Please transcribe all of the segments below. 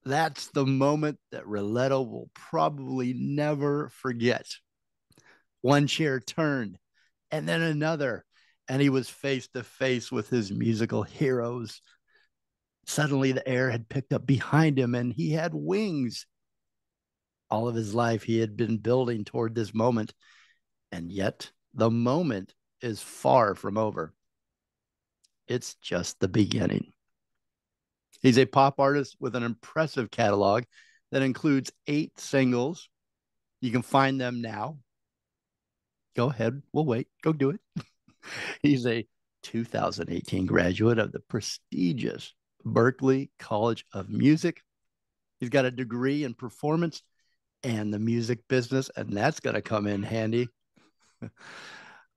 That's the moment that Rletto will probably never forget. One chair turned and then another, and he was face to face with his musical heroes. Suddenly, the air had picked up behind him and he had wings. All of his life, he had been building toward this moment, and yet the moment is far from over. It's just the beginning. He's a pop artist with an impressive catalog that includes 8 singles. You can find them now. Go ahead. We'll wait. Go do it. He's a 2018 graduate of the prestigious Berklee College of Music. He's got a degree in performance and the music business, and that's going to come in handy.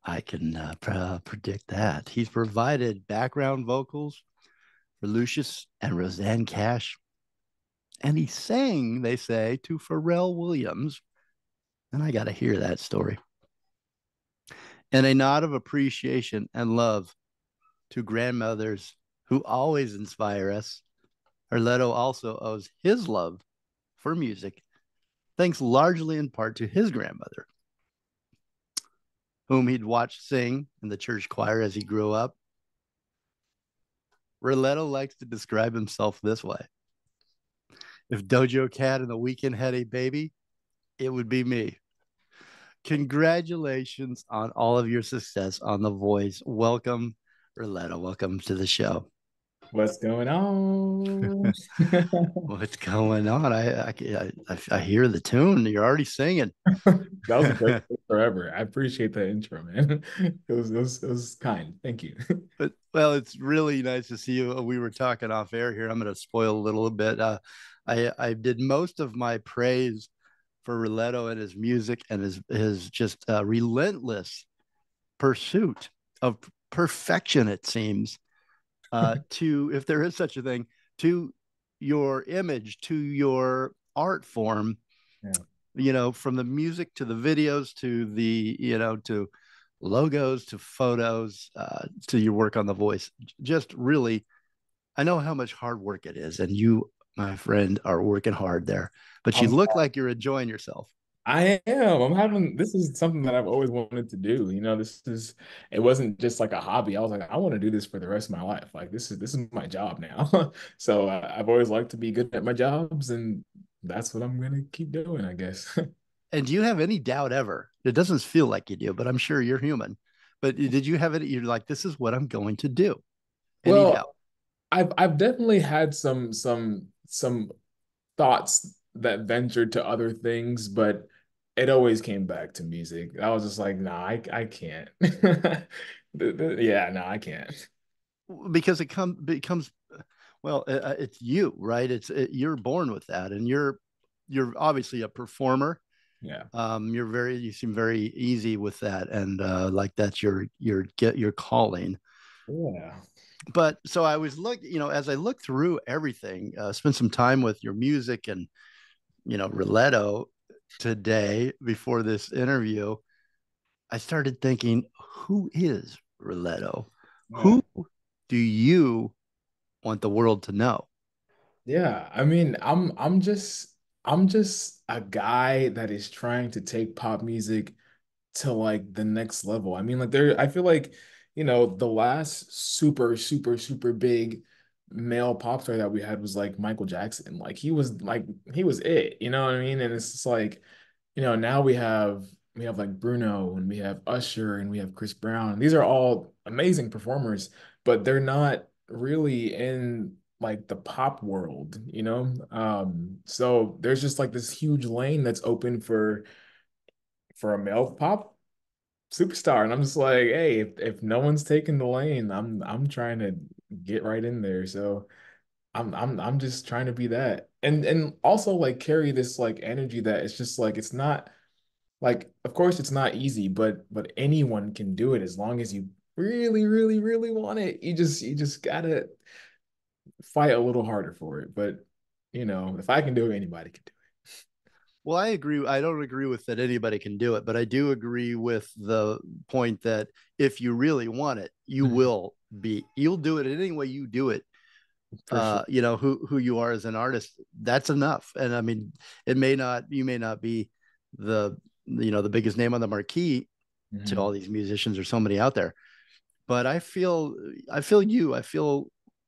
I can predict that. He's provided background vocals for Lucius and Rosanne Cash, and he sang, they say, to Pharrell Williams. And I got to hear that story. And a nod of appreciation and love to grandmothers who always inspire us. Rletto also owes his love for music, thanks largely in part to his grandmother, whom he'd watched sing in the church choir as he grew up. Rletto likes to describe himself this way: if Dojo Cat and the Weeknd had a baby, it would be me. Congratulations on all of your success on The Voice. Welcome, Rletto. Welcome to the show. What's going on? What's going on? I hear the tune. You're already singing. That was the best thing forever. I appreciate that intro, man. It was kind. Thank you. But well, it's really nice to see you. We were talking off air here. I'm going to spoil a little bit. I did most of my praise for Rletto and his music and his just relentless pursuit of perfection. It seems to, if there is such a thing, to your image, to your art form. Yeah. From the music to the videos to the to logos to photos to your work on The Voice. Just really, I know how much hard work it is, and you, my friend, are working hard there. But you I'm look like you're enjoying yourself. I am. I'm having this is something that I've always wanted to do. It wasn't just like a hobby. I was like, I want to do this for the rest of my life. Like this is my job now. So I've always liked to be good at my jobs, and that's what I'm gonna keep doing, I guess. And do you have any doubt ever? It doesn't feel like you do, but I'm sure you're human. But did you have it? You're like, this is what I'm going to do. Any doubt? Well, I've definitely had some thoughts that ventured to other things, but it always came back to music. I was just like, nah, I can't. Yeah, no, I can't. Because becomes, well, it's you, right? You're born with that, and you're obviously a performer. Yeah. You seem very easy with that, and like that's your calling. Yeah. But so I was as I looked through everything, spent some time with your music and Rletto today before this interview. I started thinking, who is Rletto? Yeah. Who do you want the world to know? Yeah. I mean, I'm just a guy that is trying to take pop music to like the next level. I mean, like I feel like, the last super, super, super big male pop star that we had was like Michael Jackson. He was it, you know what I mean? And it's just like, now we have like Bruno and we have Usher and we have Chris Brown. These are all amazing performers, but they're not really in like the pop world, you know? So there's just like this huge lane that's open for a male pop superstar. And I'm just like, hey, if no one's taking the lane, I'm trying to get right in there. So I'm just trying to be that. And also like carry this like energy that it's just like it's not like of course it's not easy, but anyone can do it as long as you really, really, really want it. You just gotta fight a little harder for it. But if I can do it, anybody can do Well, I agree. I don't agree with that anybody can do it, but I do agree with the point that if you really want it, it. you'll do it any way you do it. for sure. who you are as an artist, that's enough. And I mean, you may not be the the biggest name on the marquee to all Mhm. these musicians. There's so many out there, but I feel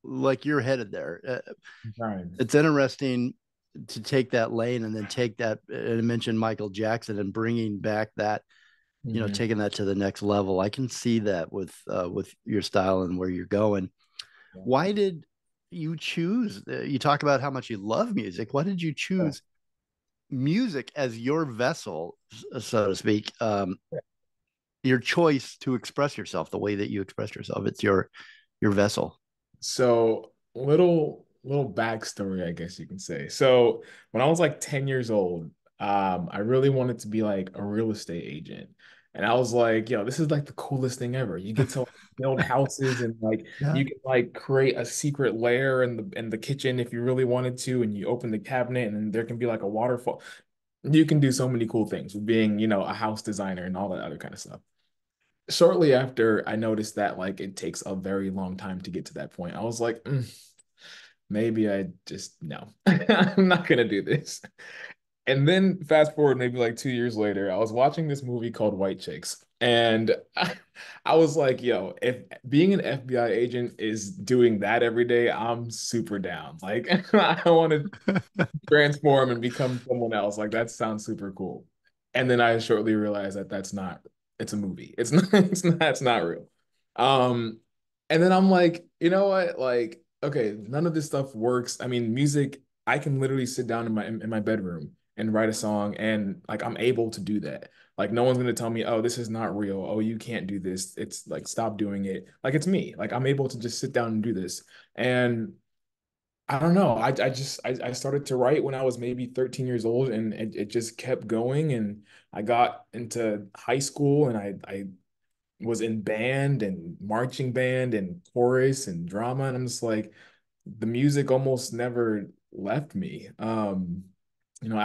like you're headed there. Right. It's interesting to take that lane and then take that, and I mentioned Michael Jackson and bringing back that, Mhm. taking that to the next level. I can see that with your style and where you're going. Yeah. Why did you choose? You talk about how much you love music. Why did you Yeah. choose music as your vessel, so to speak? Your choice to express yourself the way that you express yourself. It's your vessel. So little backstory, I guess you can say. So when I was like 10 years old, I really wanted to be like a real estate agent. And I was like, yo, this is like the coolest thing ever. You get to like, build houses and like Yeah. you can like create a secret lair in the kitchen if you really wanted to, and you open the cabinet and then there can be like a waterfall. You can do so many cool things with being, a house designer and all that other kind of stuff. Shortly after, I noticed that like it takes a very long time to get to that point. I was like, maybe I just no, I'm not gonna do this. And then fast forward maybe like 2 years later, I was watching this movie called White Chicks. And I was like, yo, if being an FBI agent is doing that every day, I'm super down. Like, I want to transform and become someone else. Like, that sounds super cool. And then I shortly realized that it's a movie. It's not real. Um, and then I'm like, you know what? Like, okay, none of this stuff works. I mean, music, I can literally sit down in my bedroom and write a song, and like I'm able to do that. Like no one's gonna tell me, oh, this is not real. Oh, you can't do this. It's like stop doing it. Like it's me. Like I'm able to just sit down and do this. And I don't know. I started to write when I was maybe 13 years old, and it just kept going. And I got into high school, and I was in band and marching band and chorus and drama, and I'm just like the music almost never left me. It was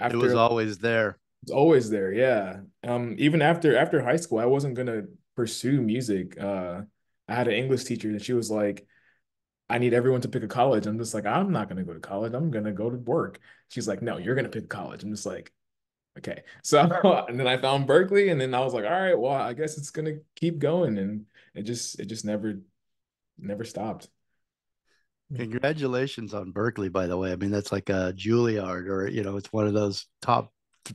After always there. it's always there, yeah. Even after high school, I wasn't gonna pursue music. I had an English teacher, and she was like, I need everyone to pick a college. I'm just like, I'm not gonna go to college. I'm gonna go to work. She's like, no, you're gonna pick college. I'm just like, okay. So and then I found Berklee, and then I was like, all right, well, I guess it's gonna keep going, and it just never stopped. Congratulations on Berkeley, by the way. I mean, that's like a Juilliard, or it's one of those top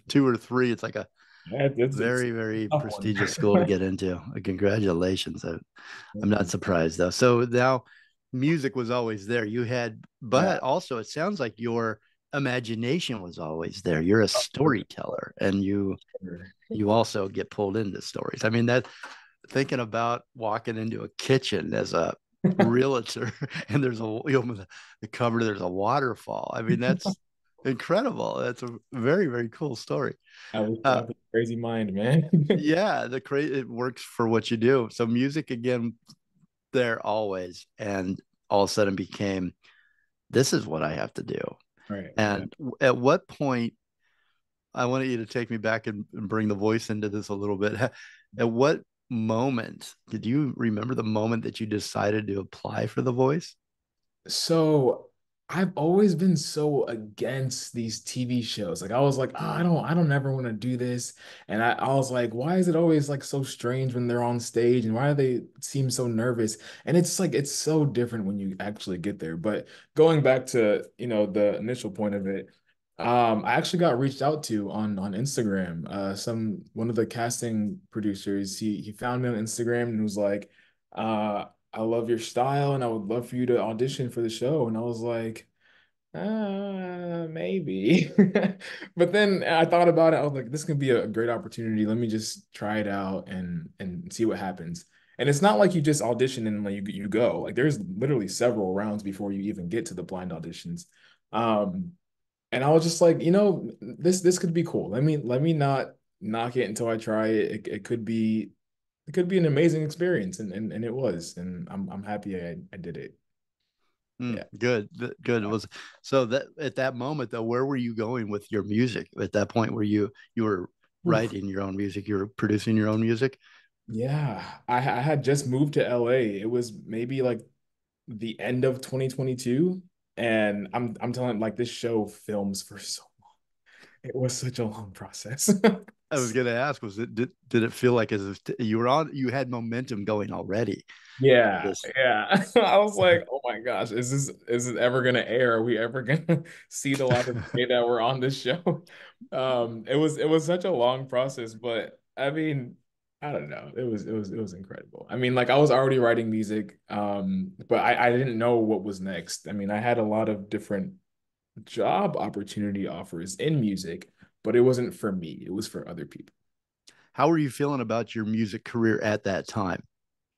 two or three. It's like a Yeah, it's very, very a tough one. prestigious school to get into. Congratulations. I'm not surprised though. So now music was always there. You had, Yeah. but also it sounds like your imagination was always there. You're a storyteller, and you also get pulled into stories. I mean, that thinking about walking into a kitchen as a realtor and there's you open the cover, there's a waterfall. I mean, that's incredible. That's a very, very cool story. I Uh, have a crazy mind, man. yeah, it works for what you do. So music again, there always, and all of a sudden became, this is what I have to do. Right. Yeah. And at what point, I wanted you to take me back and bring the voice into this a little bit. At what moment did you remember the moment that you decided to apply for the voice? So I've always been so against these TV shows. Like I was like, oh, I don't ever want to do this. And I was like, why is it always like so strange when they're on stage and why do they seem so nervous? And it's like it's so different when you actually get there. But going back to, the initial point of it, I actually got reached out to on Instagram. One of the casting producers, he found me on Instagram and was like, I love your style and I would love for you to audition for the show. And I was like, maybe. But then I thought about it. I was like, this can be a great opportunity. Let me just try it out and see what happens. And it's not like you just audition and like you go. Like there's literally several rounds before you even get to the blind auditions. Um, and I was just like, this could be cool. Let me not knock it until I try it. It could be an amazing experience, and it was, and I'm happy I did it. Yeah. Good, good. It was so that at that moment though, where were you going with your music? At that point, where you were Oof. writing your own music, you were producing your own music? Yeah. I had just moved to LA. It was maybe like the end of 2022, and I'm telling like this show films for so long. It was such a long process. I was going to ask, was it did it feel like as if you were on, you had momentum going already for Yeah, this? yeah. I was like, oh my gosh, is it ever gonna air? Are we ever gonna see the light of day that we're on this show? It was such a long process, but I mean, I don't know. It was incredible. I mean, like I was already writing music, but I didn't know what was next. I mean, I had a lot of different job opportunity offers in music, but it wasn't for me. It was for other people. How were you feeling about your music career at that time?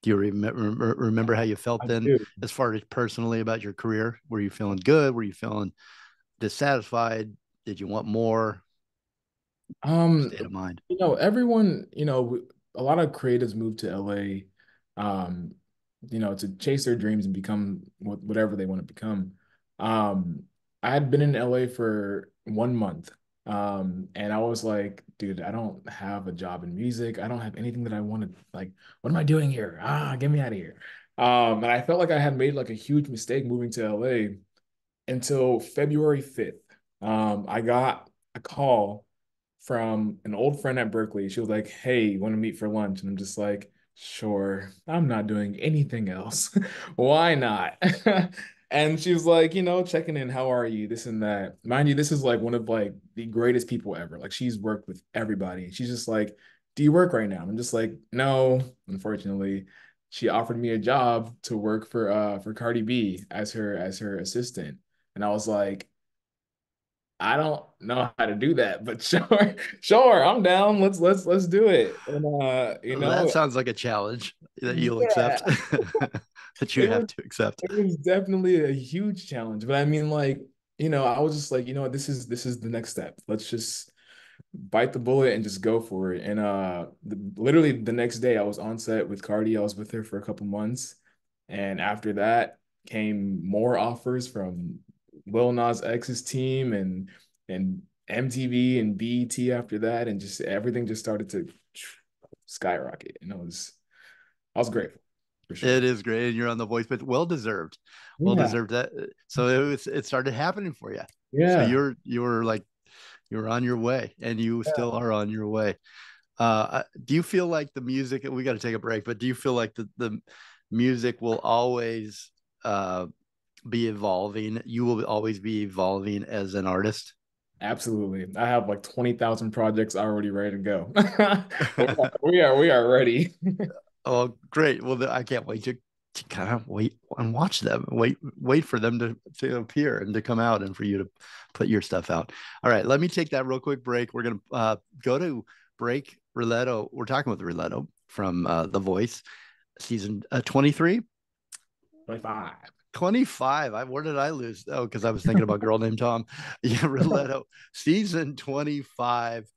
Do you remember how you felt I then, do. as far as personally about your career? Were you feeling good? Were you feeling dissatisfied? Did you want more? Um, State of mind. everyone, a lot of creatives move to LA, um, to chase their dreams and become whatever they want to become. Um, I had been in LA for 1 month, and I was like, dude, I don't have a job in music. I don't have anything that I want to like. What am I doing here? Get me out of here. And I felt like I had made like a huge mistake moving to LA until February 5th. I got a call from an old friend at Berklee. She was like, "Hey, you want to meet for lunch?" And I'm just like, "Sure. I'm not doing anything else. Why not?" And she was like, checking in, how are you? This and that. Mind you, this is like one of like the greatest people ever. Like she's worked with everybody. She's just like, "Do you work right now?" I'm just like, "No, unfortunately." She offered me a job to work for Cardi B as her assistant. And I was like, I don't know how to do that, but sure, sure, I'm down. Let's do it. And That sounds like a challenge that you'll yeah, accept, that you it have was to accept. it was definitely a huge challenge. But I mean, like, I was just like, this is the next step. Let's just bite the bullet and just go for it. And literally the next day I was on set with Cardi. I was with her for a couple months. And after that came more offers from Lil Nas X's team and MTV and BET after that. And just everything just started to skyrocket. And I was grateful for sure. It is great, and you're on The Voice, but well Yeah. deserved. That so it started happening for you. So Yeah. you're like you're on your way, and you still are on your way. Do you feel like the music? We got to take a break, but do you feel like the music will always be evolving? You will always be evolving as an artist. Absolutely. I have like 20,000 projects already ready to go. We are ready. Oh, great! Well, I can't wait to kind of wait and watch them. Wait for them to appear and to come out, and for you to put your stuff out. All right, let me take that real quick break. We're gonna go to break. Rletto. We're talking with Rletto from The Voice, season 23. 25. 25. Where did I lose? Oh, because I was thinking about a girl named Tom. Yeah, Rletto, season 25.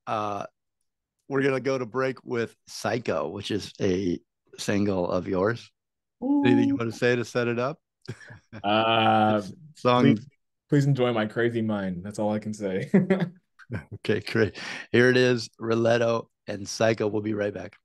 Uh, we're gonna go to break with Psycho, which is a single of yours. Anything you Ooh. want to say to set it up? Uh, This please, song. please enjoy my crazy mind. That's all I can say. Okay, great. Here it is, Rletto and Psycho. We'll be right back.